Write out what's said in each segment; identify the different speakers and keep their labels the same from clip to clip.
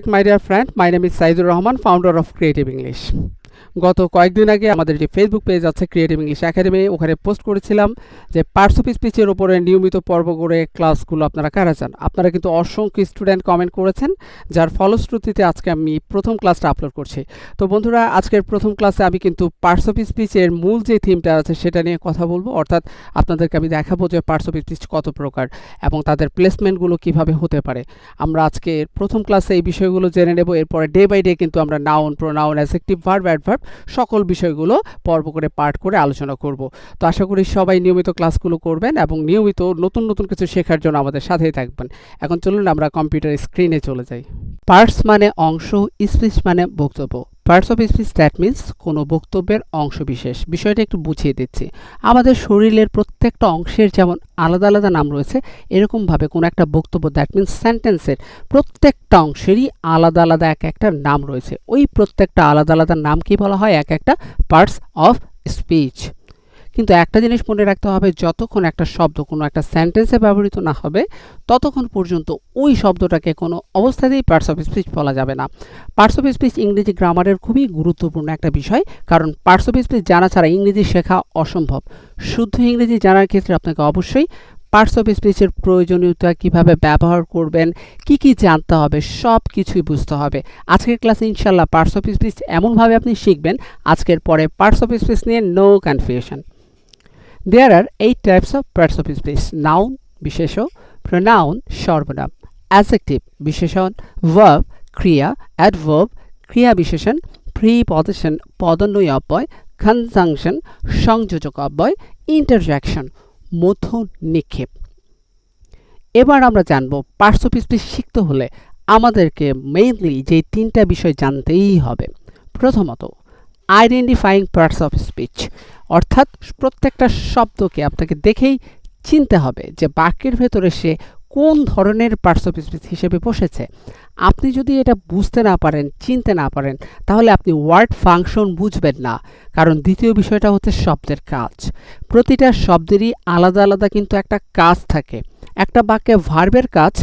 Speaker 1: my dear friend. My name is Shaeidur Rahaman, founder of Creative English. গত কয়েকদিন আগে আমাদের যে ফেসবুক পেজ আছে ক্রিয়েটিভ ইংলিশ একাডেমি, ওখানে পোস্ট করেছিলাম যে পার্টস অফ স্পিচের উপরে নিয়মিত পর্ব করে ক্লাসগুলো আপনারা কারা চান। আপনারা কিন্তু অসংখ্য স্টুডেন্ট কমেন্ট করেছেন, যার ফলশ্রুতিতে আজকে আমি প্রথম ক্লাসটা আপলোড করছি। তো বন্ধুরা, আজকের প্রথম ক্লাসে আমি কিন্তু পার্টস অফ স্পিচের মূল যে থিমটা আছে সেটা নিয়ে কথা বলবো, অর্থাৎ আপনাদেরকে আমি দেখাবো যে পার্টস অফ স্পিচ কত প্রকার এবং তাদের প্লেসমেন্টগুলো কিভাবে হতে পারে। আমরা আজকে প্রথম ক্লাসে এই বিষয়গুলো জেনে নেব। এরপরে ডে বাই ডে কিন্তু আমরা noun, pronoun, adjective, verb, adverb সকল বিষয়গুলো পর্ব করে পার্ট করে আলোচনা করব। তো আশা করি সবাই নিয়মিত ক্লাসগুলো করবেন এবং নিয়মিত নতুন নতুন কিছু শেখার জন্য আমাদের সাথেই থাকবেন। এখন চলুন আমরা কম্পিউটার স্ক্রিনে চলে যাই। পার্টস মানে অংশ, স্পিচ মানে বক্তব্য। Parts of speech that means কোনো বক্তব্যের অংশ বিশেষ। বিষয়টা একটু বুঝিয়ে দিচ্ছি। আমাদের শরীরের প্রত্যেকটা অংশের যেমন আলাদা আলাদা নাম রয়েছে, এরকমভাবে কোনো একটা বক্তব্য দ্যাট মিনস সেন্টেন্সের প্রত্যেকটা অংশেরই আলাদা আলাদা এক একটা নাম রয়েছে। ওই প্রত্যেকটা আলাদা আলাদা নাম কি বলা হয়? এক একটা পার্টস অফ স্পিচ। কিন্তু একটা জিনিস মনে রাখতে হবে, যতক্ষণ একটা শব্দ কোনো একটা সেন্টেন্সে ব্যবহৃত না হবে ততক্ষণ পর্যন্ত ওই শব্দটাকে কোনো অবস্থাতেই পার্টস অফ স্পিচ বলা যাবে না। পার্টস অফ স্পিচ ইংরেজি গ্রামারের খুবই গুরুত্বপূর্ণ একটা বিষয়, কারণ পার্টস অফ স্পিচ জানা ছাড়া ইংরেজি শেখা অসম্ভব। শুদ্ধ ইংরেজি জানার ক্ষেত্রে আপনাকে অবশ্যই পার্টস অফ স্পিচের প্রয়োজনীয়তা, কিভাবে ব্যবহার করবেন, কি কি জানতে হবে, সব কিছুই বুঝতে হবে। আজকের ক্লাসে ইনশাল্লাহ পার্টস অফ স্পিচ এমনভাবে আপনি শিখবেন, আজকের পরে পার্টস অফ স্পিচ নিয়ে no confusion. There are 8 types of parts of speech: noun বিশেষ্য, pronoun সর্বনাম, adjective বিশেষণ, verb ক্রিয়া, adverb ক্রিয়া বিশেষণ, preposition পদন্বয়ী অব্যয়, conjunction সংযোজক অব্যয়, interjection মধ্য নিক্ষেপ। এবার আমরা জানব পার্টস অফ স্পিচ শিখতে হলে আমাদেরকে মেইনলি যে তিনটা বিষয় জানতেই হবে। প্রথমত আইডেন্টিফাইং পার্টস অফ স্পিচ, অর্থাৎ প্রত্যেকটা শব্দকে আপনাকে দেখেই চিনতে হবে যে বাক্যের ভেতরে সে কোন ধরনের পার্টস অফ স্পিচ হিসেবে বসেছে। আপনি যদি এটা বুঝতে না পারেন, চিনতে না পারেন, তাহলে আপনি ওয়ার্ড ফাংশন বুঝবেন না। কারণ দ্বিতীয় বিষয়টা হচ্ছে শব্দের কাজ। প্রতিটা শব্দেরই আলাদা আলাদা কিন্তু একটা কাজ থাকে। একটা বাক্যে ভার্বের কাজ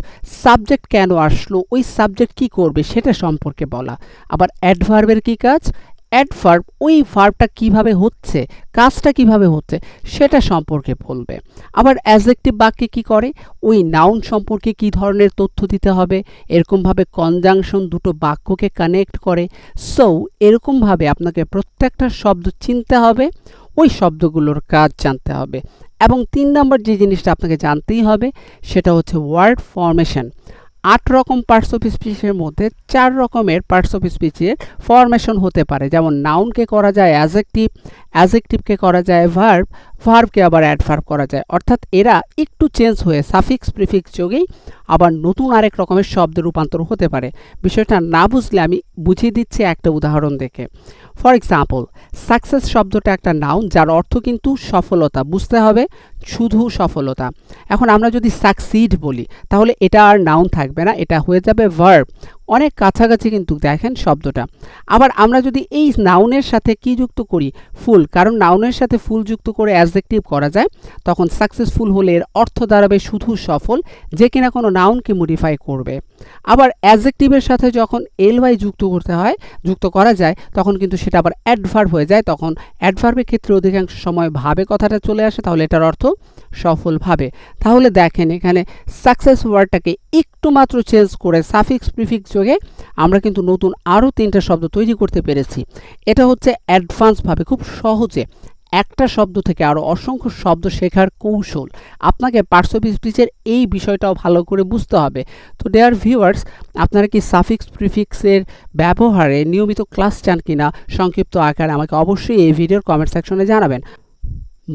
Speaker 1: সাবজেক্ট কেন আসলো, ওই সাবজেক্ট কি করবে সেটা সম্পর্কে বলা। আবার অ্যাডভার্বের কি কাজ? অ্যাডভার্ব ওই ভার্বটা কিভাবে হচ্ছে, কাজটা কিভাবে হচ্ছে সেটা সম্পর্কে বলবে। আবার অ্যাডজেক্টিভ বাক্যে কি করে? ওই নাউন সম্পর্কে কি ধরনের তথ্য দিতে হবে। এরকমভাবে কনজাংশন দুটো বাক্যকে কানেক্ট করে। সো এরকমভাবে আপনাকে প্রত্যেকটা শব্দ চিনতে হবে, ওই শব্দগুলোর কাজ জানতে হবে। এবং 3 নম্বর যে জিনিসটা আপনাকে জানতেই হবে সেটা হচ্ছে ওয়ার্ড ফরমেশন। 8 রকম পার্টস অফ স্পিচের মধ্যে 4 রকমের পার্টস অফ স্পিচের ফরমেশন হতে পারে। যেমন নাউনকে করা যায় অ্যাডজেক্টিভ, অ্যাডজেক্টিভকে করা যায় ভার্ব, ভার্বকে আবার অ্যাডভার্ব করা যায়। অর্থাৎ এরা একটু চেঞ্জ হয়ে সাফিক্স প্রিফিক্স যোগেই আবার নতুন আরেক রকমের শব্দে রূপান্তর হতে পারে। বিষয়টা না বুঝলে আমি বুঝিয়ে দিচ্ছি একটা উদাহরণ দেখে। ফর এক্সাম্পল, সাকসেস শব্দটা একটা নাউন, যার অর্থ কিন্তু সফলতা। বুঝতে হবে শুধু সফলতা। এখন আমরা যদি সাকসিড বলি তাহলে এটা আর নাউন থাকবে না, এটা হয়ে যাবে ভার্ব। অনেক কাছাকাছি কিন্তু দেখেন শব্দটা। আবার আমরা যদি এই নাউনের সাথে কি যুক্ত করি? ফুল। কারণ নাউনের সাথে ফুল যুক্ত করে অ্যাডজেক্টিভ করা যায়, তখন সাকসেসফুল হলে এর অর্থ দাঁড়াবে শুধু সফল, যে কিনা কোনো নাউনকে মডিফাই করবে। আবার অ্যাডজেক্টিভের সাথে যখন এলওয়াই যুক্ত করা যায় তখন কিন্তু সেটা আবার অ্যাডভার্ব হয়ে যায়। তখন অ্যাডভার্বের ক্ষেত্রে অধিকাংশ সময় ভাবে কথাটা চলে আসে, তাহলে এটার অর্থ সফলভাবে। তাহলে দেখেন এখানে সাকসেস ওয়ার্ডটাকে একটু মাত্র চেঞ্জ করে সাফিক্স প্রিফিক্স যোগে আমরা কিন্তু নতুন আরও 3টা শব্দ তৈরি করতে পেরেছি। এটা হচ্ছে অ্যাডভান্সভাবে খুব সহজে একটা শব্দ থেকে আরও অসংখ্য শব্দ শেখার কৌশল। আপনাকে পার্টস অফ স্পিচের এই বিষয়টাও ভালো করে বুঝতে হবে। তো ডিয়ার ভিউয়ার্স, আপনারা কি সাফিক্স প্রিফিক্সের ব্যবহারে নিয়মিত ক্লাস চান কিনা সংক্ষিপ্ত আকারে আমাকে অবশ্যই এই ভিডিওর কমেন্ট সেকশনে জানাবেন।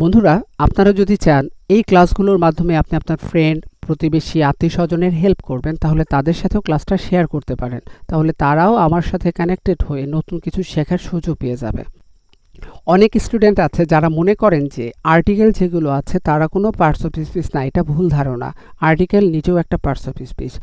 Speaker 1: বন্ধুরা, আপনারা যদি চান এই ক্লাসগুলোর মাধ্যমে আপনি আপনার ফ্রেন্ড, প্রতিবেশী, আত্মীয় স্বজনের হেল্প করবেন, তাহলে তাদের সাথেও ক্লাসটা শেয়ার করতে পারেন। তাহলে তারাও আমার সাথে কানেক্টেড হয়ে নতুন কিছু শেখার সুযোগ পেয়ে যাবে। অনেক স্টুডেন্ট আছে যারা মনে করেন যে আর্টিকেল যেগুলো আছে তারা কোনো পার্টস অফ স্পিচ না। এটা ভুল ধারণা। আর্টিকেল নিজেও একটা পার্টস অফ স্পিচ।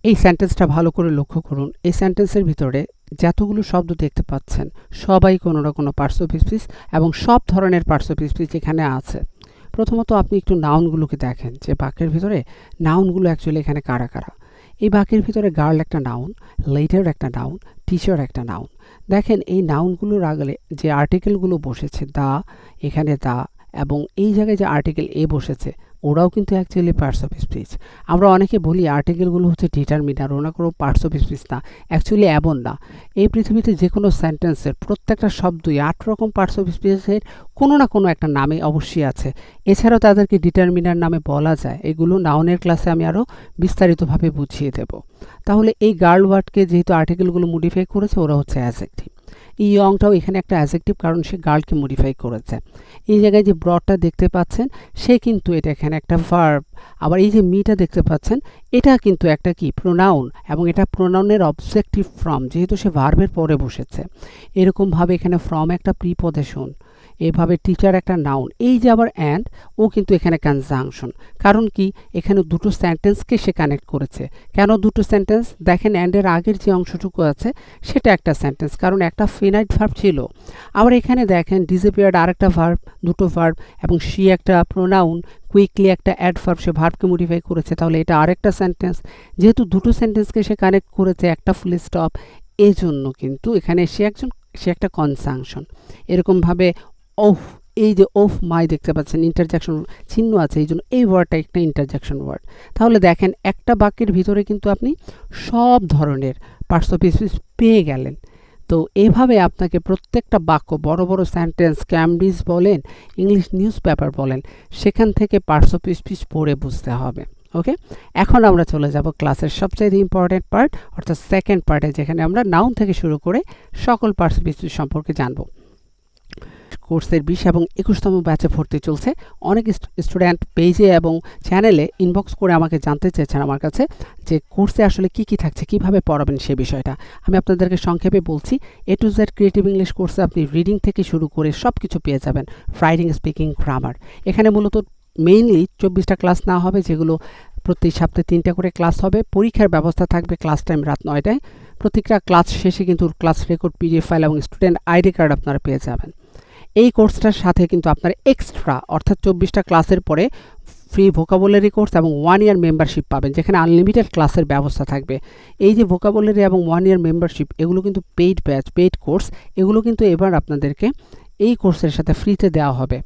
Speaker 1: এই সেন্টেন্সটা ভালো করে লক্ষ্য করুন। এই সেন্টেন্সের ভিতরে যতগুলো শব্দ দেখতে পাচ্ছেন সবাই কোনো না কোনো পার্টস অফ স্পিচ এবং সব ধরনের পার্টস অফ স্পিচ এখানে আছে। প্রথমত আপনি একটু নাউনগুলোকে দেখেন যে বাক্যের ভিতরে নাউনগুলো অ্যাকচুয়ালি এখানে কারা কারা। এই বাক্যের ভিতরে গার্ল একটা নাউন, লেটার একটা নাউন, টিচার একটা নাউন। দেখেন এই নাউনগুলোর আগে যে আর্টিকেলগুলো বসেছে, দা, এখানে দা, এবং এই জায়গায় যে আর্টিকেল এ বসেছে, ওরাও কিন্তু অ্যাকচুয়ালি পার্টস অফ স্পিচ। আমরা অনেকে বলি আর্টিকেলগুলো হচ্ছে ডিটারমিনার, ওরা কোনো পার্টস অফ স্পিচ না। অ্যাকচুয়ালি এমন না। এই পৃথিবীতে যে কোনো সেন্টেন্সের প্রত্যেকটা শব্দই 8 রকম পার্টস অফ স্পিচের কোনো না কোনো একটা নামে অবশ্যই আছে। এছাড়াও তাদেরকে ডিটারমিনার নামে বলা যায়। এগুলো নাউনের ক্লাসে আমি আরও বিস্তারিতভাবে বুঝিয়ে দেব। তাহলে এই গার্ল ওয়ার্ডকে যেহেতু আর্টিকেলগুলো মডিফাই করেছে, ওরা হচ্ছে অ্যাডজেক্টিভ। এই ইয়ংটাও এখানে একটা অ্যাডজেক্টিভ, কারণ সে গার্লকে মডিফাই করেছে। এই জায়গায় যে ব্রডটা দেখতে পাচ্ছেন, সে কিন্তু এটা এখানে একটা ভার্ব। আবার এই যে মিটা দেখতে পাচ্ছেন, এটা কিন্তু একটা কি প্রোনাউন, এবং এটা প্রোনাউনের অবজেক্টিভ ফ্রম, যেহেতু সে ভার্বের পরে বসেছে। এরকমভাবে এখানে ফ্রম একটা প্রিপোজিশন, এভাবে টিচার একটা নাউন। এই যে আবার অ্যান্ড, ও কিন্তু এখানে কনজাংশন। কারণ কি, এখানে দুটো সেন্টেন্সকে সে কানেক্ট করেছে। কেন দুটো সেন্টেন্স? দেখেন অ্যান্ডের আগের যে অংশটুকু আছে সেটা একটা সেন্টেন্স, কারণ একটা ফিনাইট ভার্ব ছিল। আবার এখানে দেখেন ডিসঅ্যাপিয়ার্ড আরেকটা ভার্ব, দুটো ভার্ব, এবং সি একটা প্রোনাউন, কুইকলি একটা অ্যাডভার্ব, সে ভার্বকে মডিফাই করেছে। তাহলে এটা আরেকটা সেন্টেন্স। যেহেতু দুটো সেন্টেন্সকে সে কানেক্ট করেছে, একটা ফুল স্টপ, এজন্য কিন্তু এখানে সে একটা কনজাংশন। এরকমভাবে ওফ, এই যে ওফ মাই দেখতে পাচ্ছেন ইন্টারজেকশন চিহ্ন আছে, এই জন্য এই ওয়ার্ডটা একটা ইন্টারজেকশন ওয়ার্ড। তাহলে দেখেন একটা বাক্যের ভিতরে কিন্তু আপনি সব ধরনের পার্টস অফ স্পিচ পেয়ে গেলেন। তো এভাবে আপনাকে প্রত্যেকটা বাক্য, বড় বড় সেন্টেন্স, ক্যামব্রিজ বলেন, ইংলিশ নিউজ পেপার বলেন, সেখান থেকে পার্টস অফ স্পিচ পড়ে বুঝতে হবে। ওকে, এখন আমরা চলে যাব ক্লাসের সবচেয়ে ইম্পর্টেন্ট পার্ট, অর্থাৎ সেকেন্ড পার্টে, যেখানে আমরা নাউন থেকে শুরু করে সকল পার্টস অফ স্পিচ সম্পর্কে জানব। কোর্সের 20 এবং 21তম ব্যাচে ভর্তি চলছে। অনেক স্টুডেন্ট পেজে এবং চ্যানেলে ইনবক্স করে আমাকে জানতে চেয়েছেন আমার কাছে যে কোর্সে আসলে কি কি থাকছে, কিভাবে পড়াবেন সে বিষয়টা। আমি আপনাদেরকে সংক্ষেপে বলছি। A to Z creative English কোর্সে আপনি রিডিং থেকে শুরু করে সব কিছু পেয়ে যাবেন, রাইটিং, স্পিকিং, গ্রামার। এখানে মূলত মেইনলি 24টা ক্লাস নেওয়া হবে, যেগুলো প্রতি সপ্তাহে 3টা করে ক্লাস হবে। পরীক্ষার ব্যবস্থা থাকবে, ক্লাস টাইম রাত 9টায়। প্রত্যেকটা ক্লাস শেষে কিন্তু ক্লাস রেকর্ড, PDF ফাইল এবং স্টুডেন্ট আইডি কার্ড আপনারা পেয়ে যাবেন। এই কোর্সটার সাথে কিন্তু আপনার এক্সট্রা, অর্থাৎ 24টা ক্লাসের পরে ফ্রি ভোকাবুলারি কোর্স এবং 1 ইয়ার মেম্বারশিপ পাবেন, যেখানে আনলিমিটেড ক্লাসের ব্যবস্থা থাকবে। এই যে ভোকাবুলারি এবং 1 ইয়ার মেম্বারশিপ, এগুলো কিন্তু পেইড ব্যাচ, পেইড কোর্স। এগুলো কিন্তু এবার আপনাদেরকে এই কোর্সের সাথে ফ্রিতে দেওয়া হবে।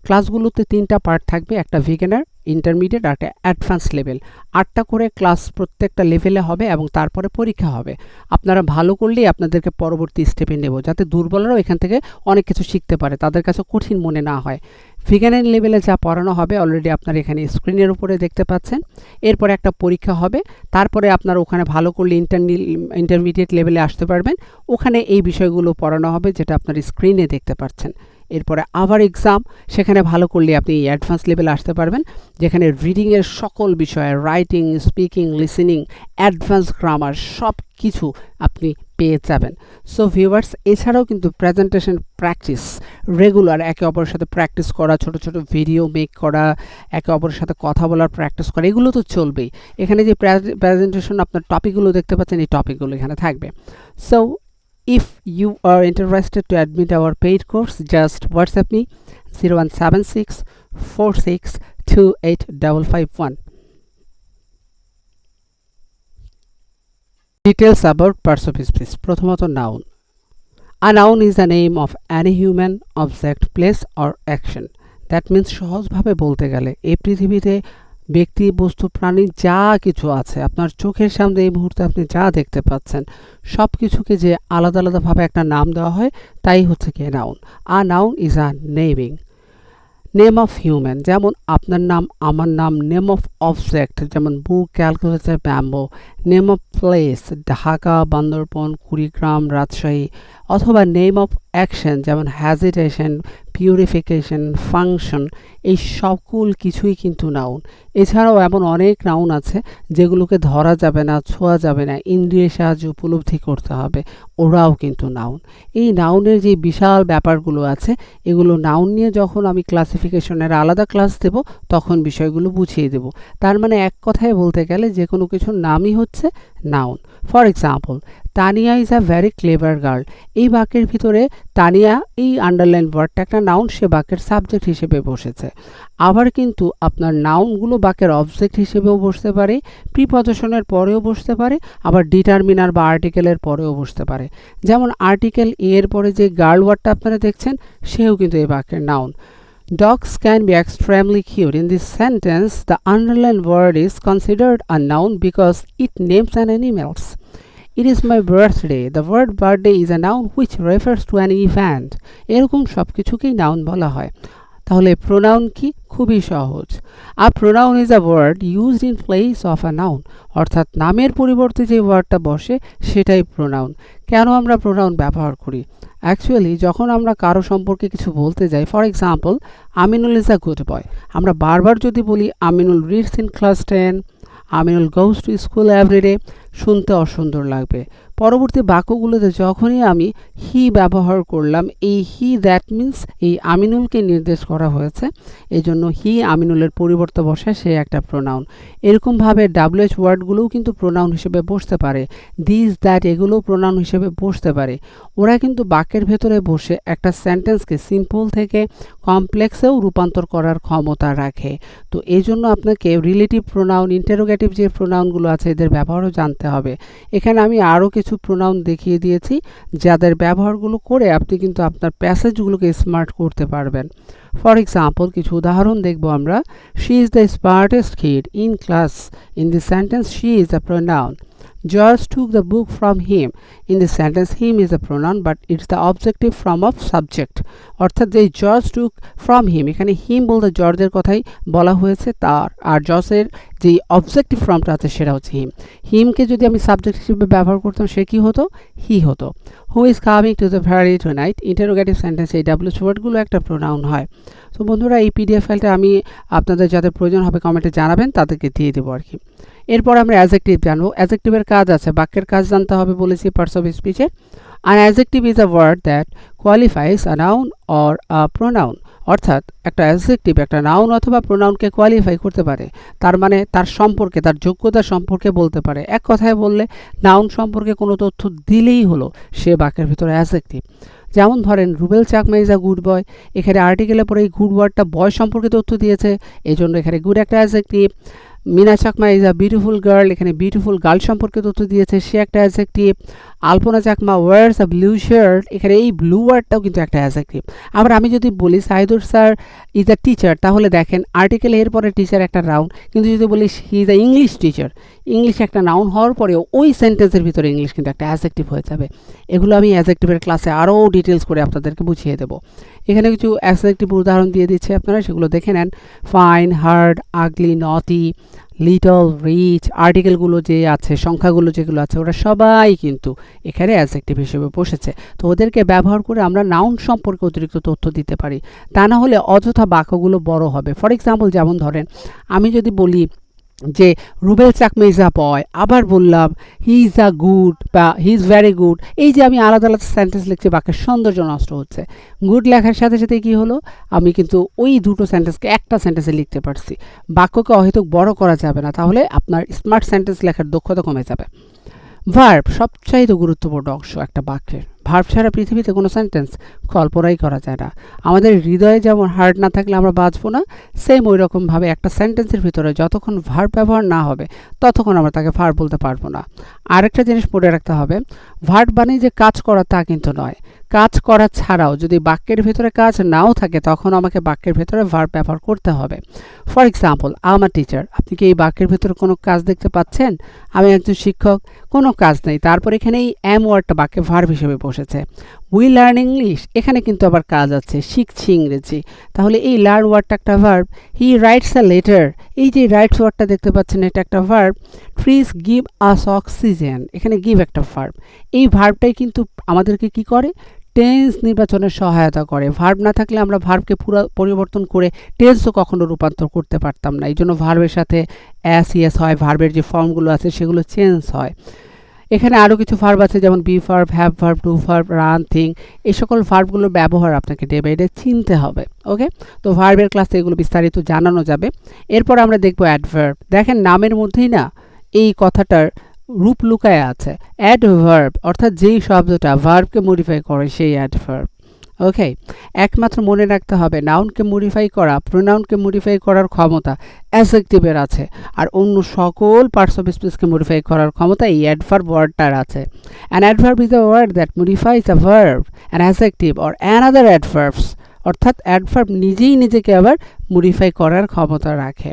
Speaker 1: ক্লাসগুলোতে 3টা পার্ট থাকবে, একটা বিগিনার, ইন্টারমিডিয়েট আর একটা অ্যাডভান্স লেভেল। 8টা করে ক্লাস প্রত্যেকটা লেভেলে হবে এবং তারপরে পরীক্ষা হবে। আপনারা ভালো করলেই আপনাদেরকে পরবর্তী স্টেপে নেব, যাতে দুর্বলরাও এখান থেকে অনেক কিছু শিখতে পারে, তাদের কাছে কঠিন মনে না হয়। বিগিনার লেভেলে যা পড়ানো হবে অলরেডি আপনারা এখানে স্ক্রিনের উপরে দেখতে পাচ্ছেন। এরপরে একটা পরীক্ষা হবে, তারপরে আপনারা ওখানে ভালো করলে ইন্টারমিডিয়েট লেভেলে আসতে পারবেন। ওখানে এই বিষয়গুলো পড়ানো হবে, যেটা আপনার স্ক্রিনে দেখতে পাচ্ছেন। এরপরে আবার এক্সাম, সেখানে ভালো করলে আপনি অ্যাডভান্স লেভেলে আসতে পারবেন, যেখানে রিডিংয়ের সকল বিষয়ে, writing, speaking, listening, advance grammar, সব কিছু আপনি পেয়ে যাবেন। সো ভিউয়ার্স, এছাড়াও কিন্তু প্রেজেন্টেশন প্র্যাকটিস, রেগুলার একে অপরের সাথে প্র্যাকটিস করা, ছোট ছোট ভিডিও মেক করা, একে অপরের সাথে কথা বলার প্র্যাকটিস করা, এগুলো তো চলবেই। এখানে যে প্রেজেন্টেশন আপনার টপিকগুলো দেখতে পাচ্ছেন, এই টপিকগুলো এখানে থাকবে। So if you are interested to admit our paid course, just WhatsApp me 0176 462851. Details about parts of speech. প্রথমত noun. A noun is a name of any human, object, place or action. That means সহজভাবে বলতে গেলে এই পৃথিবীতে ব্যক্তি, বস্তু, প্রাণী যা কিছু আছে, আপনার চোখের সামনে এই মুহূর্তে আপনি যা দেখতে পাচ্ছেন, সব কিছুকে যে আলাদা আলাদাভাবে একটা নাম দেওয়া হয়, তাই হচ্ছে কি noun. A noun is a naming. Name of human, যেমন আপনার নাম, আমার নাম। নেম অফ অবজেক্ট, যেমন book, calculator, bamboo. Name of place, Dhaka, Bandarban, Kurigram, Rajshahi. অথবা নেম অফ অ্যাকশন, যেমন হ্যাজিটেশন, পিউরিফিকেশন, ফাংশন। এই সকল কিছুই কিন্তু নাউন। এছাড়াও এমন অনেক নাউন আছে যেগুলোকে ধরা যাবে না, ছোঁয়া যাবে না, ইন্দ্রিয়ের সাহায্যে উপলব্ধি করতে হবে, ওরাও কিন্তু নাউন। এই নাউনের যে বিশাল ব্যাপারগুলো আছে, এগুলো নাউন নিয়ে যখন আমি ক্লাসিফিকেশনের আলাদা ক্লাস দেব, তখন বিষয়গুলো বুঝিয়ে দেব। তার মানে এক কথায় বলতে গেলে যে কোনো কিছুর নামই হচ্ছে noun. For example, Tania is a very clever girl. এই বাক্যের ভিতরে তানিয়া, এই আন্ডারলাইন ওয়ার্ডটা একটা নাউন, সে বাক্যের সাবজেক্ট হিসেবে বসেছে। আবার কিন্তু আপনার নাউনগুলো বাক্যের অবজেক্ট হিসেবেও বসতে পারে, প্রিপজিশনের পরেও বসতে পারে, আবার ডিটারমিনার বা আর্টিকেলের পরেও বসতে পারে। যেমন আর্টিকেল এর পরে যে গার্ল ওয়ার্ডটা আপনারা দেখছেন, সেও কিন্তু এই বাক্যের noun. Dogs can be extremely cute. In this sentence, the underlined word is considered a noun because it names an animal. It is my birthday. The word birthday is a noun which refers to an event. এরকম সব কিছুকেই noun বলা হয়। তাহলে pronoun কি? খুবই সহজ। A pronoun is a word used in place of a noun, অর্থাৎ নামের পরিবর্তে যে ওয়ার্ডটা বসে সেটাই প্রোনাউন। কেন আমরা প্রোনাউন ব্যবহার করি? অ্যাকচুয়ালি যখন আমরা কারো সম্পর্কে কিছু বলতে যাই, for example Aminul is a good boy, আমরা বারবার যদি বলি Aminul reads in class 10, Aminul goes to school everyday, শুনতে অসুন্দর লাগবে। পরবর্তী বাক্যগুলোতে যখনই আমি হি ব্যবহার করলাম, এই হি দ্যাট মিন্স এই আমিনুলকে নির্দেশ করা হয়েছে, এই জন্য হি আমিনুলের পরিবর্তে বসে সে একটা প্রোনাউন। এরকমভাবে ডাব্লিউএইচ ওয়ার্ডগুলোও কিন্তু প্রোনাউন হিসেবে বসতে পারে, দিস দ্যাট এগুলোও প্রোনাউন হিসেবে বসতে পারে। ওরা কিন্তু বাক্যের ভেতরে বসে একটা সেন্টেন্সকে সিম্পল থেকে কমপ্লেক্সেও রূপান্তর করার ক্ষমতা রাখে। তো এই জন্য আপনাকে রিলেটিভ প্রোনাউন, ইন্টারোগেটিভ যে প্রোনাউনগুলো আছে এদের ব্যবহারও জানতে হবে। এখানে আমি আরও কিছু প্রোনাউন দেখিয়ে দিয়েছি, যাদের ব্যবহারগুলো করে আপনি কিন্তু আপনার প্যাসেজগুলোকে স্মার্ট করতে পারবেন। ফর এক্সাম্পল কিছু উদাহরণ দেখব আমরা। She is the smartest kid in class. In this sentence she is a pronoun. George took the book from him. In this sentence him is a pronoun but it's the objective form of subject, অর্থাৎ যে George took from him, এখানে হিম বলতে জর্জের কথাই বলা হয়েছে, তার আর জর্জের যে অবজেক্টিভ ফর্মটা আছে সেটা হচ্ছে হিম। হিমকে যদি আমি সাবজেক্ট হিসেবে ব্যবহার করতাম সে কি হতো? হি হতো। Who is coming to the party tonight, interrogative sentence এই ডাব্লিউএইচ ওয়ার্ডগুলো একটা প্রোনাউন হয়। তো বন্ধুরা এই পিডিএফ ফাইলটা আমি আপনাদের যাদের প্রয়োজন হবে কমেন্টে জানাবেন, তাদেরকে দিয়ে দেবো আর কি। এরপর আমরা অ্যাডজেক্টিভ জানবো। অ্যাডজেক্টিভের কাজ আছে, বাক্যের কাজ জানতে হবে বলেছি পার্টস অফ স্পিচে। An adjective is a word that qualifies a noun or a pronoun, অর্থাৎ একটা অ্যাডজেক্টিভ একটা নাউন অথবা প্রোনাউনকে কোয়ালিফাই করতে পারে, তার মানে তার সম্পর্কে, তার যোগ্যতা সম্পর্কে বলতে পারে। এক কথায় বললে নাউন সম্পর্কে কোনো তথ্য দিলেই হলো সে বাক্যের ভিতরে অ্যাডজেক্টিভ। যেমন ধরেন Rubel Chakma is a good বয়, এখানে আর্টিকেলের পরে এই গুড ওয়ার্ডটা বয় সম্পর্কে তথ্য দিয়েছে, এই জন্য এখানে গুড একটা adjective. Mina Chakma is a beautiful girl, এখানে বিউটিফুল গার্ল সম্পর্কে তথ্য দিয়েছে, সে একটা adjective. Alpana Chakma wears a blue shirt, এখানে এই ব্লু ওয়ার্ডটাও কিন্তু একটা অ্যাডজেক্টিভ। আবার আমি যদি বলি Saidur sir is a teacher, তাহলে দেখেন আর্টিকেল এর পরে টিচার একটা নাউন, কিন্তু যদি বলি he is a English teacher, English একটা নাউন হওয়ার পরেও ওই সেন্টেন্সের ভিতরে ইংলিশ কিন্তু একটা অ্যাডজেক্টিভ হয়ে যাবে। এগুলো আমি অ্যাডজেক্টিভের ক্লাসে আরও ডিটেলস করে আপনাদেরকে বুঝিয়ে দেবো। এখানে কিছু অ্যাডজেক্টিভ উদাহরণ দিয়ে দিচ্ছি, আপনারা সেগুলো দেখে নেন। ফাইন, হার্ড, আগলি, নটি, লিটল, রিচ, আর্টিকেলগুলো যে আছে, সংখ্যাগুলো যেগুলো আছে, ওরা সবাই কিন্তু এখানে অ্যাডজেক্টিভ হিসেবে বসেছে। তো ওদেরকে ব্যবহার করে আমরা নাউন সম্পর্কে অতিরিক্ত তথ্য দিতে পারি, তা না হলে অযথা বাক্যগুলো বড় হবে। ফর এক্সাম্পল যেমন ধরেন আমি যদি বলি যে রুবেল চাকমা ইজ আ বয়, আবার বললাম হি ইজ আ গুড বা হি ইজ ভেরি গুড, এই যে আমি আলাদা আলাদা সেন্টেন্স লিখছি বাক্যের সৌন্দর্য নষ্ট হচ্ছে। গুড লেখার সাথে সাথে কি হলো, আমি কিন্তু ওই দুটো সেন্টেন্সকে একটা সেন্টেন্সে লিখতে পারছি। বাক্যকে অহেতুক বড় করা যাবে না, তাহলে আপনার স্মার্ট সেন্টেন্স লেখার দক্ষতা কমে যাবে। ভার্ব সবচাইতে গুরুত্বপূর্ণ অংশ একটা বাক্যের। ভার্ব ছাড়া পৃথিবীতে কোনো সেন্টেন্স কল্পনাই করা যায় না। আমাদের হৃদয়ে যেমন হার্ট না থাকলে আমরা বাঁচবো না, সেম ওই রকমভাবে একটা সেন্টেন্সের ভিতরে যতক্ষণ ভার্ব ব্যবহার না হবে ততক্ষণ আমরা তাকে ভার্ব বলতে পারবো না। আরেকটা জিনিস মনে রাখতে হবে, ভার্ব মানে যে কাজ করা তা কিন্তু নয়। কাজ করা ছাড়াও যদি বাক্যের ভেতরে কাজ নাও থাকে তখন আমাকে বাক্যের ভেতরে ভার্ব ব্যবহার করতে হবে। For example I am a teacher, আপনি কি এই বাক্যের ভেতরে কোনো কাজ দেখতে পাচ্ছেন? আমি একজন শিক্ষক, কোনো কাজ নেই, তারপর এখানে এই এম ওয়ার্ডটা বাক্যে ভার্ব হিসেবে বসেছে। উই লার্ন ইংলিশ, এখানে কিন্তু আবার কাজ আছে, শিখছি ইংরেজি, তাহলে এই লার্ন ওয়ার্ডটা একটা verb. He writes a letter, এই যে রাইটস ওয়ার্ডটা দেখতে পাচ্ছেন এটা একটা verb. Trees give us oxygen, এখানে গিভ একটা ভার্ব। এই ভার্বটাই কিন্তু আমাদেরকে কি করে, টেন্স নির্বাচনে সহায়তা করে। ভার্ব না থাকলে আমরা ভার্বকে পুরো পরিবর্তন করে টেন্সও কখনো রূপান্তর করতে পারতাম না, এই জন্য ভার্বের সাথে এস ইএস হয়, ভার্বের যে ফর্মগুলো আছে সেগুলো চেঞ্জ হয়। এখানে আরও কিছু ভার্ব আছে যেমন be verb, have verb, do verb, run, thing, এই সকল ভার্বগুলোর ব্যবহার আপনাকে ডে বাই ডে চিনতে হবে। ওকে, তো ভার্বের ক্লাসে এগুলো বিস্তারিত জানানো যাবে। এরপর আমরা দেখব অ্যাডভার্ব। দেখেন নামের মধ্যেই না এই কথাটার রূপ লুকায় আছে। অ্যাডভার্ব অর্থাৎ যেই শব্দটা ভার্বকে মডিফাই করে সেই অ্যাডভার্ব। ওকে, একমাত্র মনে রাখতে হবে নাউনকে মডিফাই করা, প্রোনাউনকে মডিফাই করার ক্ষমতা অ্যাডজেক্টিভের আছে, আর অন্য সকল পার্টস অফ স্পিচকে মডিফাই করার ক্ষমতা এই অ্যাডভার্ব ওয়ার্ডটার আছে। An adverb is a word that modifies a verb, an adjective or another adverbs, অর্থাৎ অ্যাডভার্ব নিজেই নিজেকে আবার মডিফাই করার ক্ষমতা রাখে।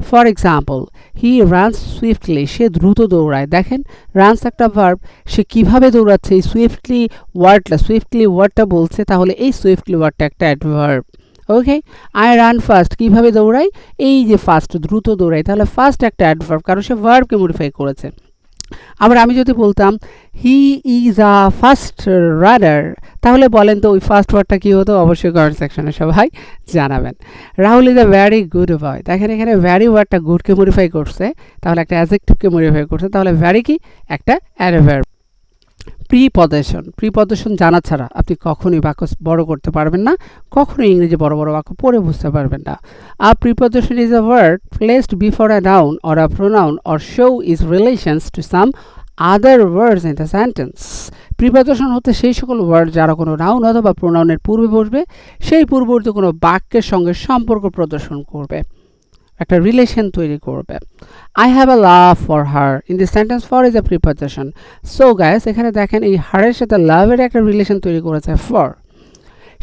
Speaker 1: For example, he runs swiftly, সে দ্রুত দৌড়ায়। দেখেন, রানস একটা ভার্ব, সে কিভাবে দৌড়াচ্ছে, এই সুইফটলি ওয়ার্ডটা বলছে, তাহলে এই সুইফটলি ওয়ার্ডটা একটা adverb. Okay, I run fast, কিভাবে দৌড়াই, এই যে ফাস্ট, দ্রুত দৌড়াই, তাহলে ফাস্ট একটা অ্যাডভার্ব, কারণ সে ভার্বকে মডিফাই করেছে। আবার আমি যদি বলতাম হি ইজ আ ফাস্ট রানার, তাহলে বলেন তো ওই ফাস্ট ওয়ার্ডটা কী হতো? অবশ্যই কমেন্ট সেকশনে সবাই জানাবেন। Rahul is a very good boy, দেখেন এখানে ভ্যারি ওয়ার্ডটা গুডকে মডিফাই করছে, তাহলে একটা অ্যাডজেক্টিভকে মডিফাই করছে, তাহলে ভ্যারি কি একটা অ্যাডভার্ব। প্রিপজিশন জানা ছাড়া আপনি কখনোই বাক্য বড় করতে পারবেন না, কখনোই ইংরেজি বড় বড় বাক্য পড়ে বুঝতে পারবেন না। A preposition is a word placed before a noun or a pronoun or show is relations to some other words in the sentence. Preposition হতে সেই সকল ওয়ার্ড যারা কোনো নাউন অথবা প্রোনাউনের পূর্বে বসবে, সেই পূর্ববর্তী কোনো বাক্যের সঙ্গে সম্পর্ক প্রদর্শন করবে, একটা রিলেশন তৈরি করবে। I have a love for her, in this sentence for is a preposition. So guys, এখানে দেখেন এই হারের সাথে লাভের একটা রিলেশন তৈরি করেছে for.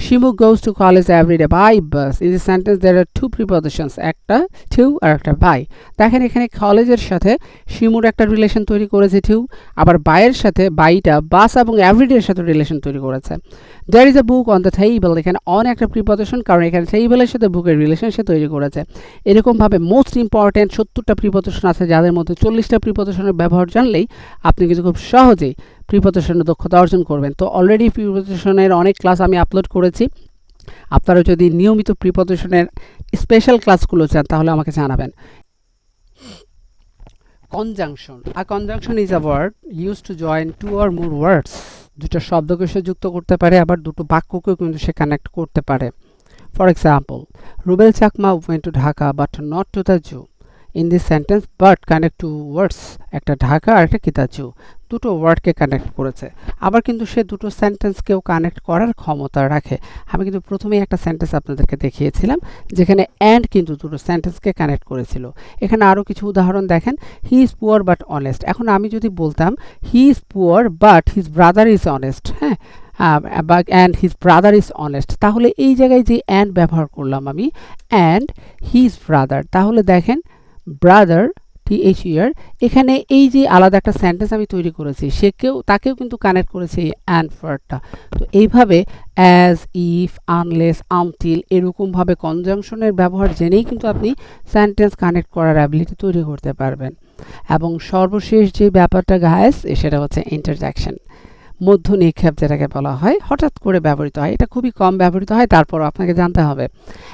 Speaker 1: Shimu goes to college everyday by bus, in this sentence there are two prepositions, একটা টু আর একটা বাই। দেখেন এখানে কলেজের সাথে শিমুর একটা রিলেশন তৈরি করেছে টু, আবার বাইয়ের সাথে বাইটা বাস এবং এভরিডের সাথে রিলেশন তৈরি করেছে। There is a book on the table, এখানে অন একটা প্রিপজিশন, কারণ এখানে টেবলের সাথে বুকের রিলেশন সে তৈরি করেছে। এরকমভাবে মোস্ট ইম্পর্টেন্ট 70টা প্রিপজিশন আছে, যাদের মধ্যে 40টা প্রিপজিশনের ব্যবহার জানলেই আপনি কিন্তু খুব সহজেই প্রিপজিশনের দক্ষতা অর্জন করবেন। তো অলরেডি প্রিপজিশনের অনেক ক্লাস আমি আপলোড করেছি, আপনারা যদি নিয়মিত প্রিপজিশনের স্পেশাল ক্লাসগুলো চান তাহলে আমাকে জানাবেন। Conjunction, a conjunction is a word use to join two or more words, দুটো শব্দকে সে যুক্ত করতে পারে, আবার দুটো বাক্যকেও কিন্তু সে কানেক্ট করতে পারে। For example, Rubel Chakma went to Dhaka but not to the zoo, in this sentence but connect two words, একটা ঢাকা আর একটা কিতাজু, দুটো ওয়ার্ডকে কানেক্ট করেছে। আবার কিন্তু সে দুটো সেন্টেন্সকেও কানেক্ট করার ক্ষমতা রাখে। আমি কিন্তু প্রথমেই একটা সেন্টেন্স আপনাদেরকে দেখিয়েছিলাম যেখানে অ্যান্ড কিন্তু দুটো সেন্টেন্সকে কানেক্ট করেছিল। এখানে আরও কিছু উদাহরণ দেখেন, he is poor but honest. এখন আমি যদি বলতাম he is poor but his brother is honest, হ্যাঁ, and his brother is honest, তাহলে এই জায়গায় যে অ্যান্ড ব্যবহার করলাম আমি, অ্যান্ড হিজ ব্রাদার, তাহলে দেখেন ব্রাদার THER, এখানে এই যে আলাদা একটা সেন্টেন্স আমি তৈরি করেছি, তাকেও কিন্তু কানেক্ট করেছি এই অ্যান্ড ওয়ার্ডটা। তো এইভাবে অ্যাজ, ইফ, আনলেস, আনটিল এরকমভাবে কনজাংশনের ব্যবহার জেনেই কিন্তু আপনি সেন্টেন্স কানেক্ট করার অ্যাবিলিটি তৈরি করতে পারবেন। এবং সর্বশেষ যে ব্যাপারটা গাইস, সেটা হচ্ছে ইন্টারজেকশন, মধ্য নিক্ষেপ যেটাকে বলা হয়, হঠাৎ করে ব্যবহৃত হয়, এটা খুবই কম ব্যবহৃত হয়, তারপরও আপনাকে জানতে হবে।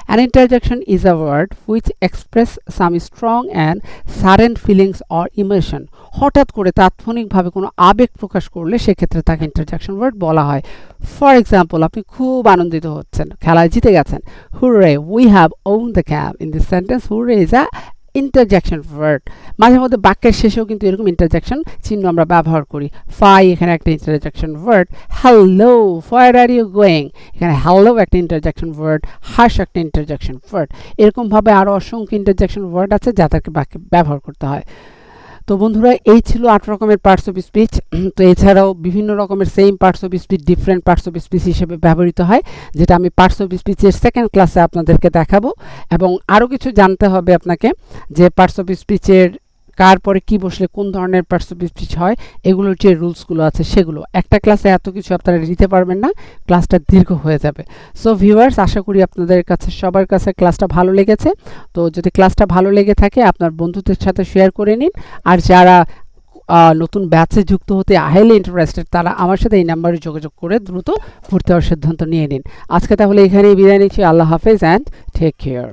Speaker 1: An interjection is a word which express some strong and sudden feelings or emotion, হঠাৎ করে তাৎক্ষণিকভাবে কোনো আবেগ প্রকাশ করলে সেক্ষেত্রে তাকে ইন্টারজেকশন ওয়ার্ড বলা হয়। ফর এক্সাম্পল, আপনি খুব আনন্দিত হচ্ছেন, খেলায় জিতে গেছেন, hurray we have won the cap, in this sentence hurray is a interjection word. মাঝে মধ্যে বাক্যের শেষেও কিন্তু এরকম ইন্টারজেকশন চিহ্ন আমরা ব্যবহার করি। ফাই এখানে একটা interjection word, hello where are you going, এখানে হ্যালো একটা ইন্টারজেকশন ওয়ার্ড, হাস একটা ইন্টারজেকশন ওয়ার্ড। এরকমভাবে আরও অসংখ্য ইন্টারজেকশন ওয়ার্ড আছে যাদেরকে বাক্যে ব্যবহার করতে হয়। তো বন্ধুরা, এই ছিল 8 রকমের পার্টস অফ স্পিচ। তো এছাড়াও বিভিন্ন রকমের same parts of speech different parts of speech হিসেবে ব্যবহৃত হয়, যেটা আমি পার্টস অফ স্পিচের সেকেন্ড ক্লাসে আপনাদেরকে দেখাবো। এবং আরও কিছু জানতে হবে আপনাকে, যে পার্টস অফ স্পিচের কার পরে কি বসলে কোন ধরনের পার্টস অফ স্পিচ হয়, এগুলোর যে রুলসগুলো আছে সেগুলো একটা ক্লাসে এত কিছু আপনারা নিতে পারবেন না, ক্লাসটা দীর্ঘ হয়ে যাবে। সো ভিউয়ার্স, আশা করি আপনাদের কাছে সবার কাছে ক্লাসটা ভালো লেগেছে। তো যদি ক্লাসটা ভালো লেগে থাকে আপনার বন্ধুদের সাথে শেয়ার করে নিন, আর যারা নতুন ব্যাচে যুক্ত হতে হাইলি ইন্টারেস্টেড তারা আমার সাথে এই নাম্বারে যোগাযোগ করে দ্রুত ভর্তি হওয়ার সিদ্ধান্ত নিয়ে নিন। আজকে তাহলে এখানেই বিদায় নিচ্ছি। আল্লাহ হাফেজ অ্যান্ড টেক কেয়ার।